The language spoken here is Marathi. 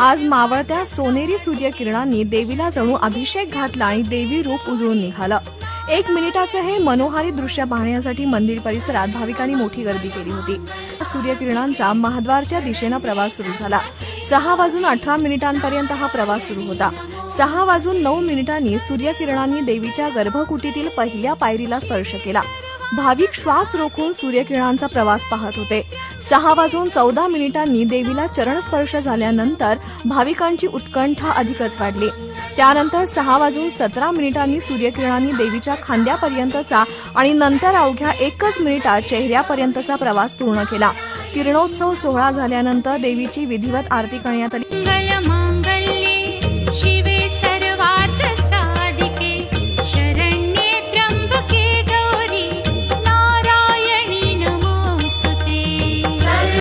आज मावळत्या सोनेरी सूर्यकिरणांनी देवीला जणू अभिषेक घातला आणि देवी रूप उजळून निघालं। 1 मिनिटाचे हे मनोहारी दृश्य पाहण्यासाठी मंदिर परिसरात भाविकांनी मोठी गर्दी केली होती। सूर्यकिरणांचा महाद्वारच्या दिशेने प्रवास सुरू झाला। 6:18 हा प्रवास सुरू होता। 6:09 सूर्यकिरणांनी देवीच्या गर्भकुटीतील पहिल्या पायरीला स्पर्श केला। भाविक श्वास रोखून सूर्यकिरणांचा प्रवास पाहत होते। 6:14 देवीला चरणस्पर्श झाल्यानंतर भाविकांची उत्कंठा अधिकच वाढली। त्यानंतर 6:17 सूर्यकिरणांनी देवीच्या खांद्यापर्यंतचा आणि नंतर अवघ्या 1 मिनिटात चेहऱ्यापर्यंतचा प्रवास पूर्ण केला। किरणोत्सव सोहळा झाल्यानंतर देवीची विधिवत आरती करण्यात आली।